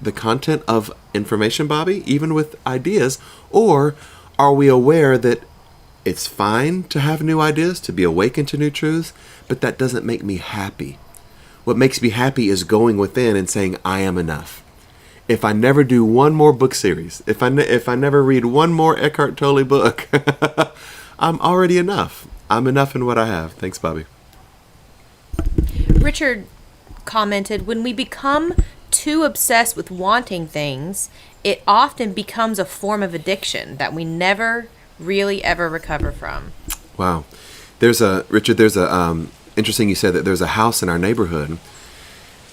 The content of information, Bobby, even with ideas? Or are we aware that it's fine to have new ideas, to be awakened to new truths, but that doesn't make me happy? What makes me happy is going within and saying, I am enough. If I never do one more book series, if I never read one more Eckhart Tolle book, I'm already enough. I'm enough in what I have. Thanks, Bobby. Richard commented, when we become too obsessed with wanting things, it often becomes a form of addiction that we never really ever recover from. Wow. Richard, interesting you said that there's a house in our neighborhood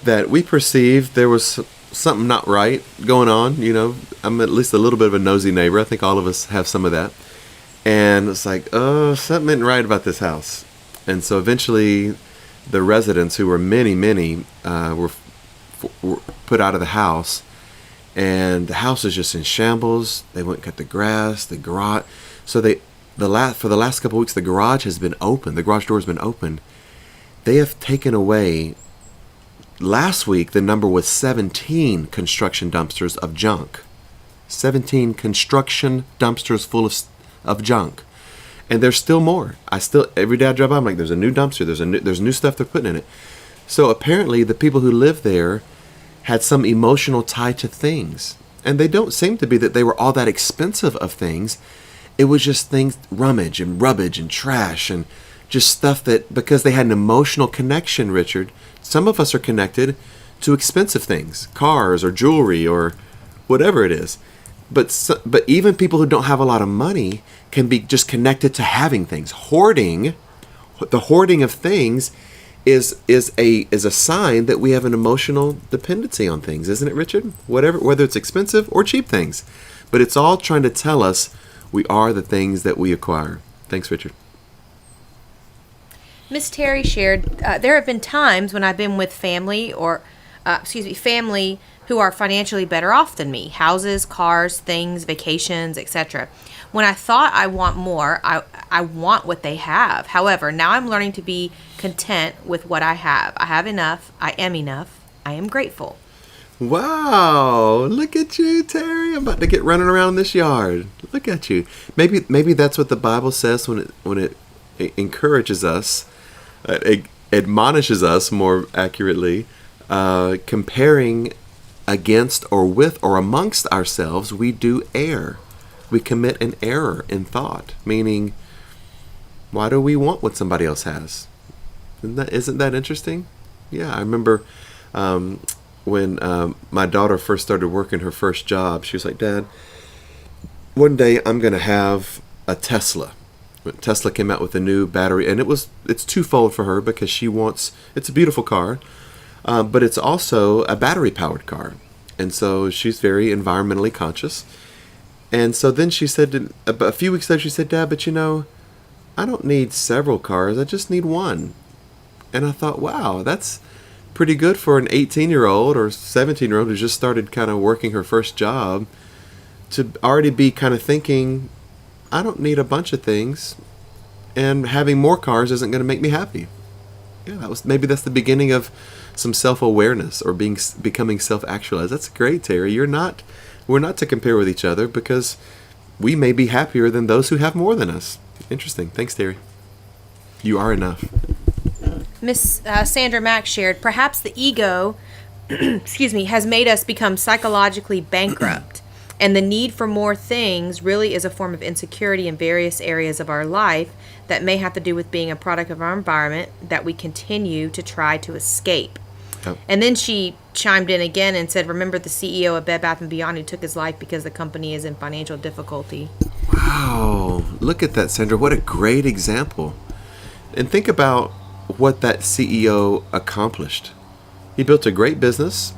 that we perceived there was something not right going on. You know, I'm at least a little bit of a nosy neighbor. I think all of us have some of that. And it's like, oh, something isn't right about this house. And so eventually the residents, who were many, were put out of the house. And the house is just in shambles. They went and cut the grass, the garage. So for the last couple of weeks, the garage has been open. The garage door has been open. They have taken away. Last week, the number was 17 construction dumpsters of junk. 17 construction dumpsters full of junk. And there's still more. Every day I drive by, I'm like, there's a new dumpster. There's new stuff they're putting in it. So apparently the people who live there had some emotional tie to things. And they don't seem to be that they were all that expensive of things. It was just things, rummage and rubbish and trash and just stuff that, because they had an emotional connection, Richard. Some of us are connected to expensive things, cars or jewelry or whatever it is. But even people who don't have a lot of money can be just connected to having things. The hoarding of things is a sign that we have an emotional dependency on things, isn't it, Richard? Whether it's expensive or cheap things. But it's all trying to tell us we are the things that we acquire. Thanks, Richard. Miss Terry shared, there have been times when I've been with family who are financially better off than me. Houses, cars, things, vacations, etc. When I thought I want more, I want what they have. However, now I'm learning to be content with what I have. I have enough. I am enough. I am grateful. Wow, look at you, Terry. I'm about to get running around this yard. Look at you. Maybe that's what the Bible says when it encourages us, it admonishes us more accurately, comparing against or with or amongst ourselves, we do err. We commit an error in thought, meaning, why do we want what somebody else has? Isn't that interesting? Yeah, I remember when my daughter first started working her first job, she was like, Dad, one day I'm going to have a Tesla. When Tesla came out with a new battery, and it's twofold for her because it's a beautiful car, but it's also a battery-powered car. And so she's very environmentally conscious. And so then she said, a few weeks later, she said, Dad, but I don't need several cars. I just need one. And I thought, wow, that's pretty good for an 18-year-old or 17-year-old who just started kind of working her first job to already be kind of thinking, I don't need a bunch of things, and having more cars isn't going to make me happy. Yeah, maybe that's the beginning of some self-awareness or becoming self-actualized. That's great, Terry. We're not to compare with each other because we may be happier than those who have more than us. Interesting. Thanks, Terry. You are enough. Miss Sandra Mack shared, perhaps the ego, has made us become psychologically bankrupt, and the need for more things really is a form of insecurity in various areas of our life that may have to do with being a product of our environment that we continue to try to escape. Yep. And then she chimed in again and said, remember the CEO of Bed Bath & Beyond who took his life because the company is in financial difficulty. Wow. Look at that, Sandra. What a great example. And think about what that CEO accomplished. He built a great business.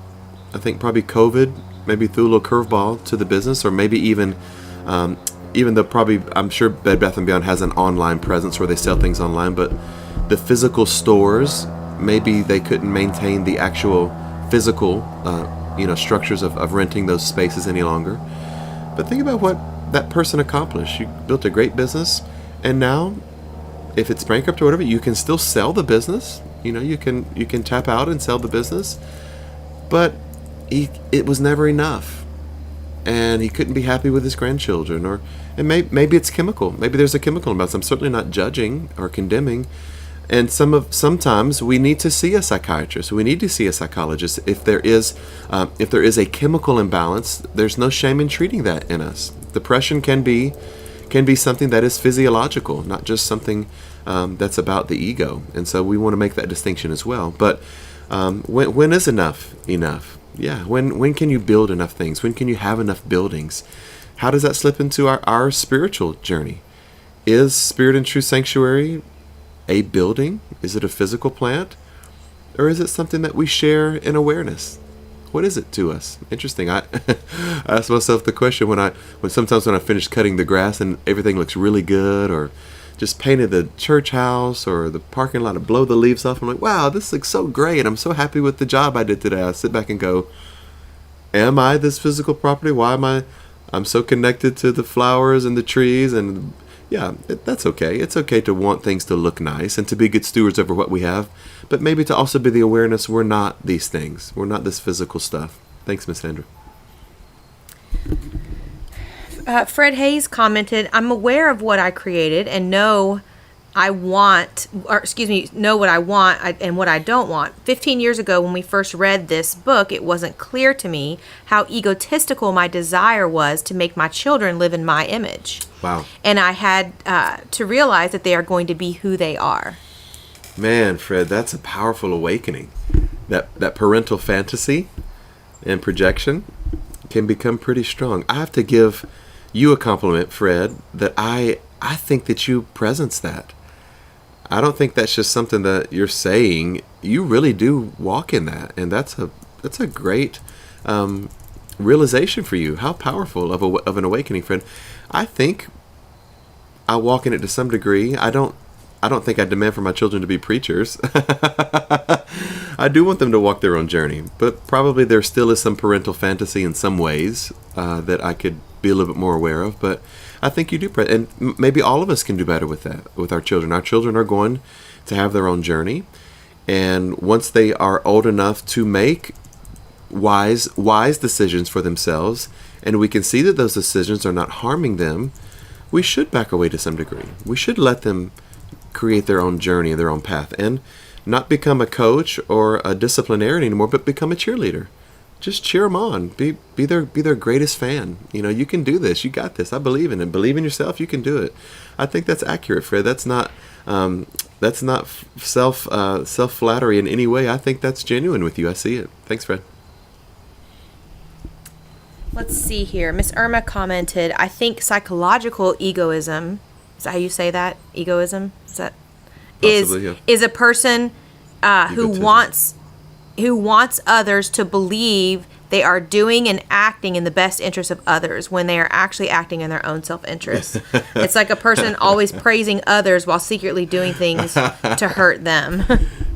I think probably COVID maybe threw a little curveball to the business, or maybe even though probably I'm sure Bed Bath & Beyond has an online presence where they sell things online, but the physical stores, maybe they couldn't maintain the actual physical structures of renting those spaces any longer. But think about what that person accomplished. You built a great business, and now if it's bankrupt or whatever, you can still sell the business. You can tap out and sell the business, but it was never enough, and he couldn't be happy with his grandchildren, maybe it's chemical. Maybe there's a chemical imbalance. I'm certainly not judging or condemning. And sometimes we need to see a psychiatrist. We need to see a psychologist if there is a chemical imbalance. There's no shame in treating that in us. Depression can be something that is physiological, not just something that's about the ego. And so we want to make that distinction as well. But when is enough? Yeah. When can you build enough things? When can you have enough buildings? How does that slip into our spiritual journey? Is Spirit and Truth Sanctuary a building? Is it a physical plant? Or is it something that we share in awareness? What is it to us? Interesting. I ask myself the question when sometimes when I finish cutting the grass and everything looks really good, or just painted the church house or the parking lot and blow the leaves off. I'm like, wow, this looks so great. I'm so happy with the job I did today. I sit back and go, am I this physical property? Why am I'm so connected to the flowers and the trees? And yeah, that's okay. It's okay to want things to look nice and to be good stewards over what we have, but maybe to also be the awareness we're not these things. We're not this physical stuff. Thanks, Miss Sandra. Fred Hayes commented, I'm aware of what I created and know what I want and what I don't want. 15 years ago when we first read this book, it wasn't clear to me how egotistical my desire was to make my children live in my image. Wow. And I had to realize that they are going to be who they are. Man, Fred, that's a powerful awakening. That parental fantasy and projection can become pretty strong. I have to give you a compliment, Fred, that I think that you presence that. I don't think that's just something that you're saying. You really do walk in that, and that's a great realization for you. How powerful of an awakening, Fred. I think I walk in it to some degree. I don't I don't think I demand for my children to be preachers. I do want them to walk their own journey, but probably there still is some parental fantasy in some ways that I could be a little bit more aware of. But I think you do, and maybe all of us can do better with that, with our children. Our children are going to have their own journey, and once they are old enough to make wise decisions for themselves, and we can see that those decisions are not harming them, we should back away to some degree. We should let them create their own journey, their own path, and not become a coach or a disciplinarian anymore, but become a cheerleader. Just cheer them on. Be their greatest fan. You can do this. You got this. I believe in it. Believe in yourself. You can do it. I think that's accurate, Fred. That's not self flattery in any way. I think that's genuine with you. I see it. Thanks, Fred. Let's see here. Miss Irma commented, I think psychological egoism, is that how you say that? Egoism? Possibly, yeah. Is a person who wants others to believe they are doing and acting in the best interest of others when they are actually acting in their own self-interest. It's like a person always praising others while secretly doing things to hurt them.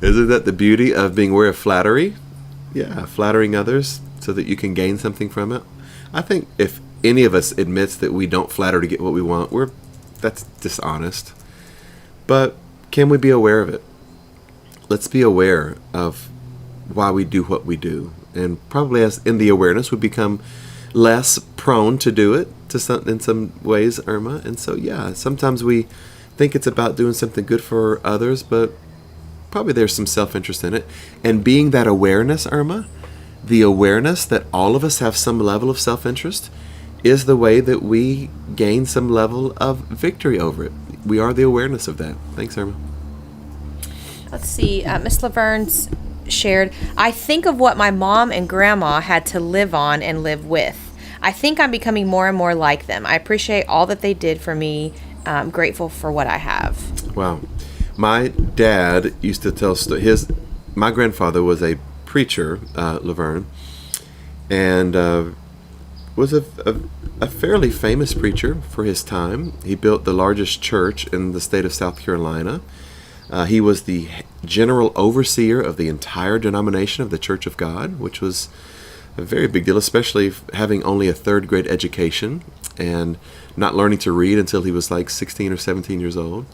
Isn't that the beauty of being aware of flattery? Yeah, flattering others so that you can gain something from it. I think if any of us admits that we don't flatter to get what we want, that's dishonest. But can we be aware of it? Let's be aware of why we do what we do. And probably as in the awareness, we become less prone to do it in some ways, Irma. And so, yeah, sometimes we think it's about doing something good for others, but probably there's some self-interest in it. And being that awareness, Irma, the awareness that all of us have some level of self-interest is the way that we gain some level of victory over it. We are the awareness of that. Thanks, Irma. Let's see. Miss Laverne's shared, I think of what my mom and grandma had to live on and live with. I think I'm becoming more and more like them. I appreciate all that they did for me. I'm grateful for what I have. Wow. My dad used to tell my grandfather was a preacher, Laverne, and was a fairly famous preacher for his time. He built the largest church in the state of South Carolina. He was the general overseer of the entire denomination of the Church of God, which was a very big deal, especially having only a third grade education and not learning to read until he was like 16 or 17 years old.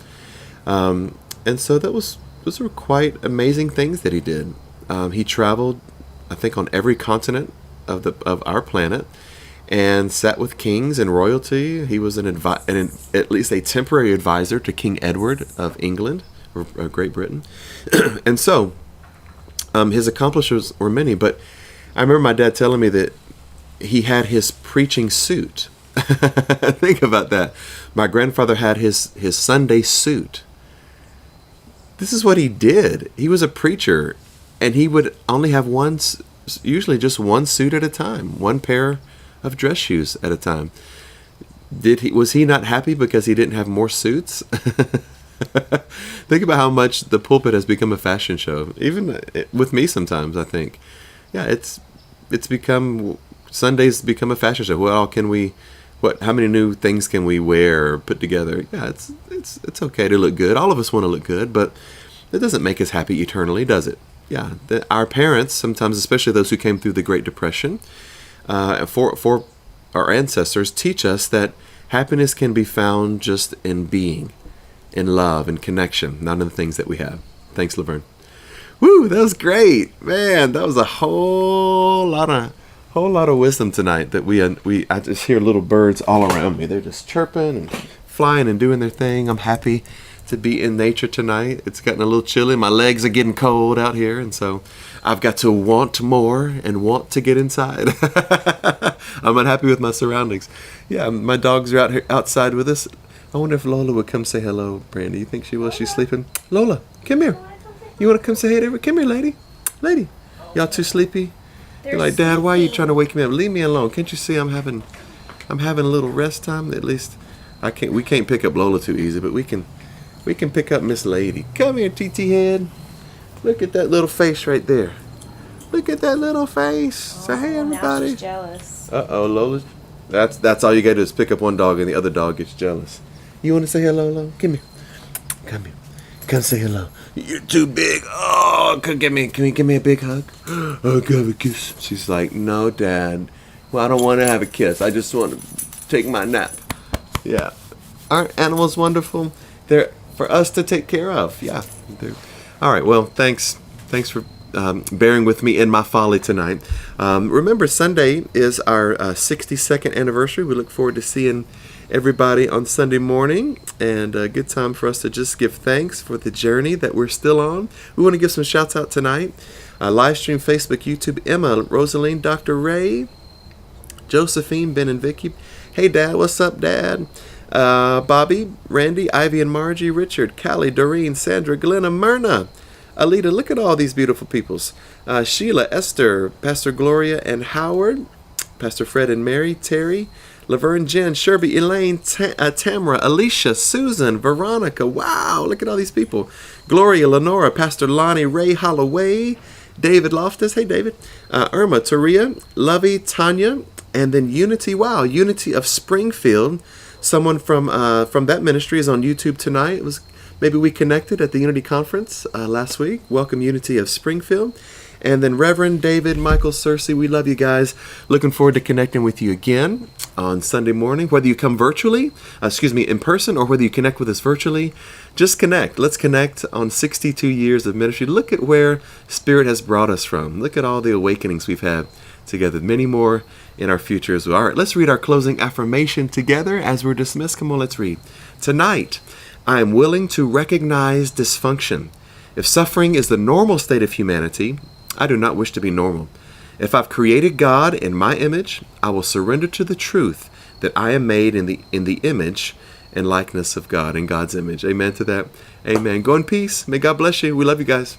And so those were quite amazing things that he did. He traveled, I think, on every continent of our planet and sat with kings and royalty. He was at least a temporary advisor to King Edward of England, or Great Britain. And so his accomplishments were many, but I remember my dad telling me that he had his preaching suit. Think about that. My grandfather had his Sunday suit. This is what he did. He was a preacher, and he would only have usually just one suit at a time, one pair of dress shoes at a time. Was he not happy because he didn't have more suits? Think about how much the pulpit has become a fashion show, even with me sometimes, I think. Yeah, Sundays become a fashion show. How many new things can we wear or put together? Yeah, it's okay to look good. All of us want to look good, but it doesn't make us happy eternally, does it? Yeah, our parents, sometimes, especially those who came through the Great Depression, for our ancestors, teach us that happiness can be found just in being, in love and connection, not in the things that we have. Thanks, Laverne. Woo, that was great, man. That was a whole lot of wisdom tonight. I just hear little birds all around me. They're just chirping and flying and doing their thing. I'm happy to be in nature tonight. It's gotten a little chilly. My legs are getting cold out here, and so I've got to want more and want to get inside. I'm unhappy with my surroundings. Yeah, my dogs are outside with us. I wonder if Lola would come say hello, Brandy. You think she will? She's sleeping. Lola, come here. You want to come say hey to her? Come here, lady. Y'all too sleepy? You're like, Dad, why are you trying to wake me up? Leave me alone. Can't you see I'm having a little rest time? At least we can't pick up Lola too easy, but we can pick up Miss Lady. Come here, TT head. Look at that little face right there. Look at that little face. Say hey, everybody. Now she's jealous. Uh-oh, Lola. That's all you got to do is pick up one dog and the other dog gets jealous. You want to say hello, Lola? Come here. Come say hello. You're too big. Oh, can you give me a big hug? I'll give a kiss. She's like, no, Dad. Well, I don't want to have a kiss. I just want to take my nap. Yeah. Aren't animals wonderful? They're for us to take care of. Yeah. All right. Well, thanks for bearing with me in my folly tonight. Remember, Sunday is our 62nd anniversary. We look forward to seeing everybody on Sunday morning, and a good time for us to just give thanks for the journey that we're still on. We want to give some shouts out tonight. Live stream, Facebook, YouTube, Emma, Rosaline, Dr. Ray, Josephine, Ben and Vicky. Hey, Dad, what's up, Dad? Bobby, Randy, Ivy and Margie, Richard, Callie, Doreen, Sandra, Glenna, Myrna, Alita. Look at all these beautiful peoples. Sheila, Esther, Pastor Gloria and Howard, Pastor Fred and Mary, Terry, Laverne, Jen, Sherby, Elaine, Tamara, Alicia, Susan, Veronica. Wow, look at all these people. Gloria, Lenora, Pastor Lonnie, Ray Holloway, David Loftus. Hey, David. Irma, Taria, Lovey, Tanya, and then Unity. Wow, Unity of Springfield. Someone from that ministry is on YouTube tonight. Maybe we connected at the Unity Conference last week. Welcome, Unity of Springfield. And then Reverend David, Michael, Cersei, we love you guys. Looking forward to connecting with you again on Sunday morning. Whether you come in person, or whether you connect with us virtually, just connect. Let's connect on 62 years of ministry. Look at where Spirit has brought us from. Look at all the awakenings we've had together. Many more in our future as well. All right, let's read our closing affirmation together as we're dismissed. Come on, let's read. Tonight, I am willing to recognize dysfunction. If suffering is the normal state of humanity, I do not wish to be normal. If I've created God in my image, I will surrender to the truth that I am made in the image and likeness of God, in God's image. Amen to that. Amen. Go in peace. May God bless you. We love you guys.